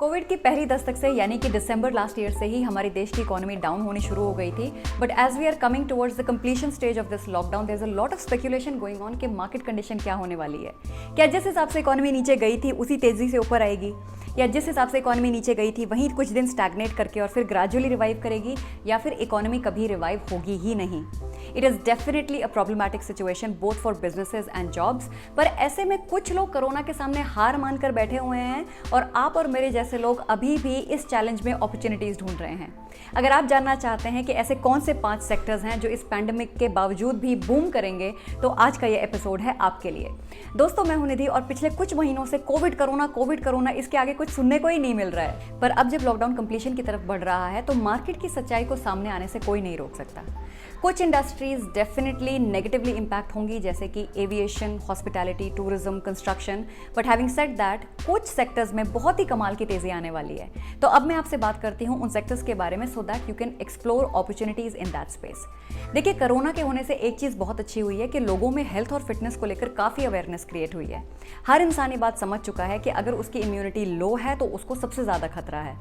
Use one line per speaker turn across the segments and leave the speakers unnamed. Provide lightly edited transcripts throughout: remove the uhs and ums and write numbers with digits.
Covid की पहली दस्तक से यानी कि दिसंबर लास्ट ईयर से ही हमारे देश की इकोनॉमी डाउन होनी शुरू हो गई थी। But as we are coming towards the completion stage of this lockdown, there is a lot of speculation going on कि मार्केट कंडीशन क्या होने वाली है। क्या जिस हिसाब से इकोनॉमी नीचे गई थी उसी तेजी से ऊपर आएगी, या जिस हिसाब से इकोनॉमी नीचे गई थी वहीं कुछ दिन स्टैग्नेट करके और फिर ग्रेजुअली रिवाइव करेगी, या फिर इकोनॉमी कभी रिवाइव होगी ही नहीं। It is definitely a problematic situation both for businesses and jobs. पर ऐसे में कुछ लोग कोरोना के सामने हार मानकर बैठे हुए हैं और आप और मेरे जैसे लोग अभी भी इस चैलेंज में अपॉर्चुनिटीज़ ढूंढ रहे हैं। अगर आप जानना चाहते हैं कि ऐसे कौन से 5 सेक्टर्स हैं जो इस पैंडेमिक के बावजूद भी बूम करेंगे, तो आज का ये एपिसोड है आपके लिए। दोस्तों, मैं हूं निधि और पिछले कुछ महीनों से कोविड कोरोना इसके आगे कुछ सुनने को ही नहीं मिल रहा है। पर अब जब लॉकडाउन कंप्लीशन की तरफ बढ़ रहा है तो मार्केट की सच्चाई को सामने आने से कोई नहीं रोक सकता। कुछ इंडस्ट्रीज डेफिनेटली नेगेटिवली इंपैक्ट होंगी, जैसे कि aviation, hospitality, tourism, construction. But having said that, कुछ सेक्टर्स में बहुत ही कमाल की तेजी आने वाली है। तो अब मैं आपसे बात करती हूँ उन सेक्टर्स के बारे में, so that you can explore opportunities in that space. देखिए, कोरोना के होने से एक चीज़ बहुत अच्छी हुई है कि लोगों में हेल्थ और फिटनेस को लेकर काफ़ी अवेयरनेस क्रिएट हुई है। हर इंसान ये बात समझ चुका है कि अगर उसकी इम्यूनिटी लो है तो उसको सबसे ज़्यादा खतरा है।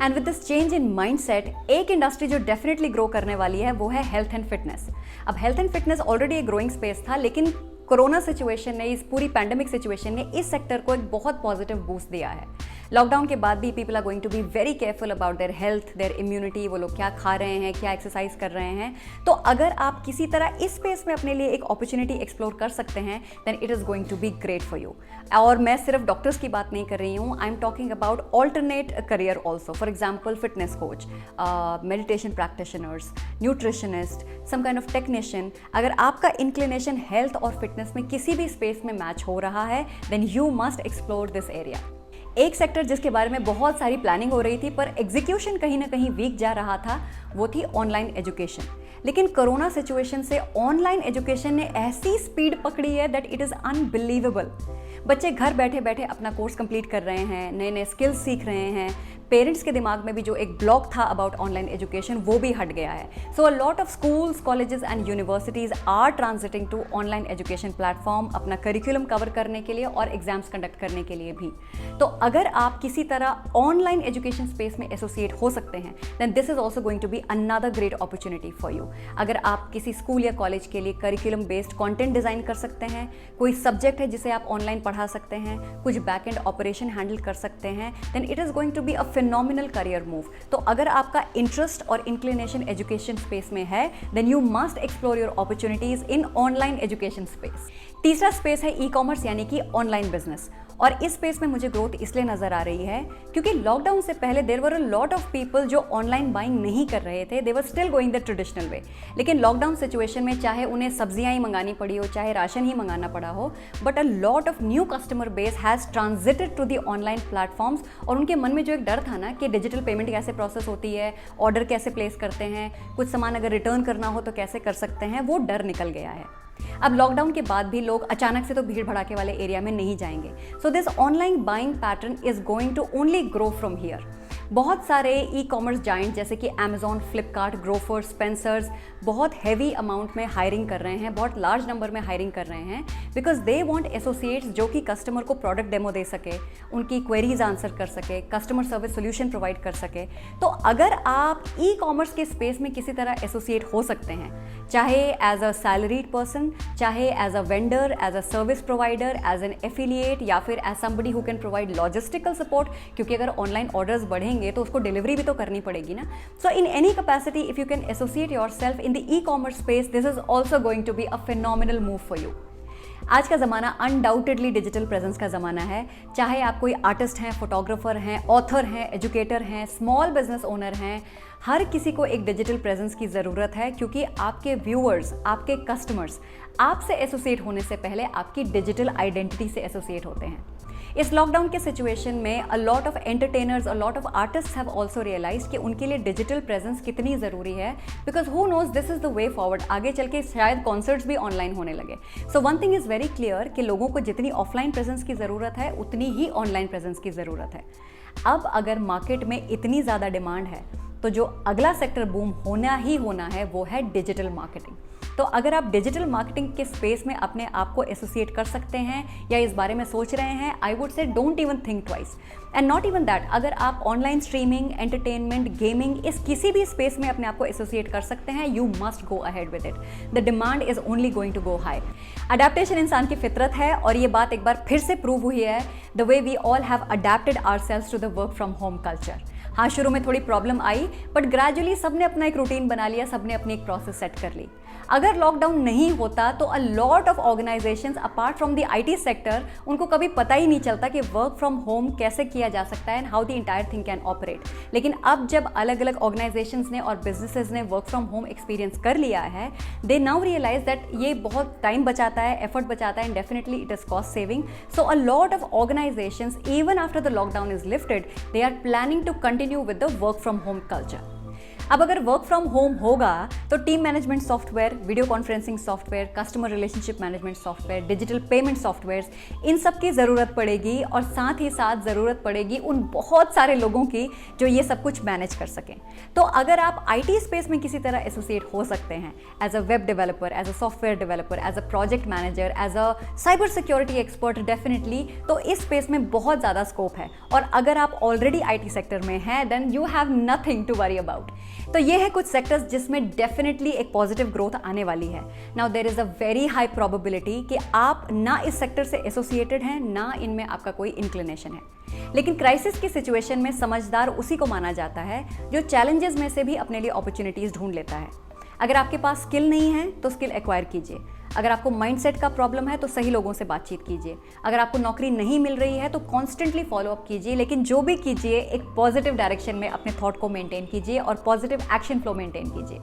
And with this change in mindset, एक इंडस्ट्री जो डेफिनेटली ग्रो करने वाली है वो है हेल्थ एंड फिटनेस। अब हेल्थ एंड फिटनेस ऑलरेडी एक ग्रोइंग स्पेस था, लेकिन कोरोना सिचुएशन ने, इस पूरी पैंडेमिक सिचुएशन ने इस सेक्टर को एक बहुत पॉजिटिव बूस्ट दिया है। लॉकडाउन के बाद भी people are going to be very careful about their health, their immunity, वो लोग क्या खा रहे हैं, क्या एक्सरसाइज कर रहे हैं। तो अगर आप किसी तरह इस स्पेस में अपने लिए एक अपॉर्चुनिटी एक्सप्लोर कर सकते हैं, then it is going to be great for you. और मैं सिर्फ डॉक्टर्स की बात नहीं कर रही हूँ, I am talking about alternate career also. For example, fitness coach, meditation practitioners, nutritionist, some kind of technician. अगर आपका इंक्लिनेशन हेल्थ और फिटनेस में किसी भी स्पेस में मैच हो रहा है, then you must explore this area. एक सेक्टर जिसके बारे में बहुत सारी प्लानिंग हो रही थी पर एग्जीक्यूशन कहीं ना कहीं वीक जा रहा था, वो थी ऑनलाइन एजुकेशन। लेकिन कोरोना सिचुएशन से ऑनलाइन एजुकेशन ने ऐसी स्पीड पकड़ी है दैट इट इज़ अनबिलीवेबल। बच्चे घर बैठे बैठे अपना कोर्स कंप्लीट कर रहे हैं, नए नए स्किल्स सीख रहे हैं। पेरेंट्स के दिमाग में भी जो एक ब्लॉक था अबाउट ऑनलाइन एजुकेशन, वो भी हट गया है। So a lot of schools, colleges and universities are transiting to online education platform, अपना करिकुलम कवर करने के लिए और एग्जाम्स कंडक्ट करने के लिए भी। तो अगर आप किसी तरह ऑनलाइन एजुकेशन स्पेस में एसोसिएट हो सकते हैं, then this is also going to be another great opportunity for you. अगर आप किसी स्कूल या कॉलेज के लिए करिकुलम बेस्ड कंटेंट डिज़ाइन कर सकते हैं, कोई सब्जेक्ट है जिसे आप ऑनलाइन पढ़ा सकते हैं, कुछ बैक एंड ऑपरेशन हैंडल कर सकते हैं, then it is going to be a phenomenal career move. तो अगर आपका इंटरेस्ट और इंक्लिनेशन एजुकेशन स्पेस में है, then you must explore your opportunities in online education space. तीसरा स्पेस है ई कॉमर्स यानी कि ऑनलाइन बिजनेस। और इस स्पेस में मुझे ग्रोथ इसलिए नजर आ रही है क्योंकि लॉकडाउन से पहले there were a lot of people जो ऑनलाइन बाइंग नहीं कर रहे थे, they were still going the traditional way. लेकिन लॉकडाउन सिचुएशन में चाहे उन्हें सब्जियां ही मंगानी पड़ी हो, चाहे राशन ही मंगाना पड़ा हो, but a lot of new customer base has transited to the online platforms. और उनके मन में जो एक डर था ना कि डिजिटल पेमेंट कैसे प्रोसेस होती है, ऑर्डर कैसे प्लेस करते हैं, कुछ सामान अगर रिटर्न करना हो तो कैसे कर सकते हैं, वो डर निकल गया है। अब लॉकडाउन के बाद भी लोग अचानक से तो भीड़ भड़ाके वाले एरिया में नहीं जाएंगे। So this online buying pattern is going to only grow from here. बहुत सारे ई कॉमर्स जाइंट जैसे कि अमेजॉन, फ्लिपकार्ट, ग्रोफर, स्पेंसर्स बहुत हैवी अमाउंट में हायरिंग कर रहे हैं, बहुत लार्ज नंबर में हायरिंग कर रहे हैं, बिकॉज दे वांट एसोसिएट्स जो कि कस्टमर को प्रोडक्ट डेमो दे सके, उनकी क्वेरीज आंसर कर सके, कस्टमर सर्विस सोल्यूशन प्रोवाइड कर सके। तो अगर आप ई कॉमर्स के स्पेस में किसी तरह एसोसिएट हो सकते हैं, चाहे एज अ सैलरीड पर्सन, चाहे as a vendor, as a service provider, as an affiliate, या फिर as somebody who can provide logistical support, क्योंकि अगर ऑनलाइन ऑर्डर्स बढ़ेंगे तो उसको डिलीवरी भी तो करनी पड़ेगी ना। So in any capacity if you can associate yourself in the e commerce space, this is also going to be a phenomenal move for you. आज का ज़माना अनडाउटेडली डिजिटल प्रेजेंस का ज़माना है। चाहे आप कोई आर्टिस्ट हैं, फोटोग्राफर हैं, ऑथर हैं, एजुकेटर हैं, स्मॉल बिजनेस ओनर हैं, हर किसी को एक डिजिटल प्रेजेंस की ज़रूरत है, क्योंकि आपके व्यूअर्स, आपके कस्टमर्स आपसे एसोसिएट होने से पहले आपकी डिजिटल आइडेंटिटी से एसोसिएट होते हैं। इस लॉकडाउन के सिचुएशन में a lot of entertainers, a lot of artist have also realised कि उनके लिए डिजिटल प्रेजेंस कितनी ज़रूरी है, because who knows this is the way forward. आगे चल के शायद कॉन्सर्ट्स भी ऑनलाइन होने लगे। So one thing is very clear कि लोगों को जितनी ऑफलाइन प्रेजेंस की ज़रूरत है उतनी ही ऑनलाइन प्रेजेंस की ज़रूरत है। अब अगर मार्केट में इतनी ज़्यादा डिमांड है तो जो अगला सेक्टर बूम होना ही होना है वो है डिजिटल मार्केटिंग। तो अगर आप डिजिटल मार्केटिंग के स्पेस में अपने आप को एसोसिएट कर सकते हैं या इस बारे में सोच रहे हैं, I would say don't even think twice. And not even that, अगर आप ऑनलाइन स्ट्रीमिंग, एंटरटेनमेंट, गेमिंग, इस किसी भी स्पेस में अपने आप को एसोसिएट कर सकते हैं, you must go ahead with it. The demand is only going to go high. Adaptation इंसान की फितरत है और ये बात एक बार फिर से प्रूव हुई है the way we all have adapted ourselves to the work from home culture. हाँ, शुरू में थोड़ी प्रॉब्लम आई, बट ग्रेजुअली सबने अपना एक रूटीन बना लिया, सबने अपनी एक प्रोसेस सेट कर ली। अगर लॉकडाउन नहीं होता तो अ lot of organisations apart from the IT sector, उनको कभी पता ही नहीं चलता कि वर्क फ्रॉम होम कैसे किया जा सकता है and how the entire thing can operate. लेकिन अब जब अलग अलग ऑर्गेनाइजेशंस ने और बिजनेसेस ने वर्क फ्रॉम होम एक्सपीरियंस कर लिया है, दे नाउ रियलाइज दैट ये बहुत टाइम बचाता है, एफर्ट बचाता है and definitely it is cost saving. So a lot of organisations even after the lockdown is lifted, they are planning to continue with the work from home culture. अब अगर work from home होगा तो team management software, video conferencing software, customer relationship management software, digital payment softwares, इन सब की ज़रूरत पड़ेगी और साथ ही साथ ज़रूरत पड़ेगी उन बहुत सारे लोगों की जो ये सब कुछ मैनेज कर सकें। तो अगर आप आईटी स्पेस में किसी तरह एसोसिएट हो सकते हैं as a web developer, as a software developer, as a project manager, as a cyber security expert, definitely तो इस स्पेस में बहुत ज़्यादा स्कोप है। और अगर आप ऑलरेडी आईटी सेक्टर में हैं then you have nothing to worry about. तो ये है कुछ सेक्टर्स जिसमें डेफिनेटली एक पॉजिटिव ग्रोथ आने वाली है। Now there is a very high probability कि आप ना इस सेक्टर से एसोसिएटेड हैं, ना इनमें आपका कोई इंक्लिनेशन है। लेकिन क्राइसिस की सिचुएशन में समझदार उसी को माना जाता है जो चैलेंजेस में से भी अपने लिए अपॉर्चुनिटीज ढूंढ लेता है। अगर आपके पास स्किल नहीं है तो स्किल एक्वायर कीजिए। अगर आपको माइंडसेट का प्रॉब्लम है तो सही लोगों से बातचीत कीजिए। अगर आपको नौकरी नहीं मिल रही है तो कॉन्स्टेंटली फॉलो अप कीजिए, लेकिन जो भी कीजिए एक पॉजिटिव डायरेक्शन में अपने थॉट को मेंटेन कीजिए और पॉजिटिव एक्शन फ्लो मेंटेन कीजिए।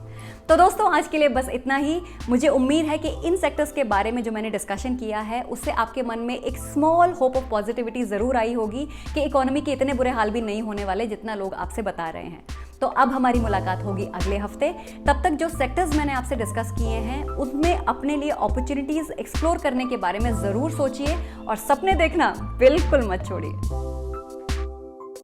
तो दोस्तों, आज के लिए बस इतना ही। मुझे उम्मीद है कि इन सेक्टर्स के बारे में जो मैंने डिस्कशन किया है उससे आपके मन में एक स्मॉल होप ऑफ पॉजिटिविटी ज़रूर आई होगी कि इकोनॉमी के इतने बुरे हाल भी नहीं होने वाले जितना लोग आपसे बता रहे हैं। तो अब हमारी मुलाकात होगी अगले हफ्ते। तब तक जो सेक्टर्स मैंने आपसे डिस्कस किए हैं उसमें अपने लिए अपॉर्चुनिटीज एक्सप्लोर करने के बारे में ज़रूर सोचिए और सपने देखना बिल्कुल मत छोड़िए।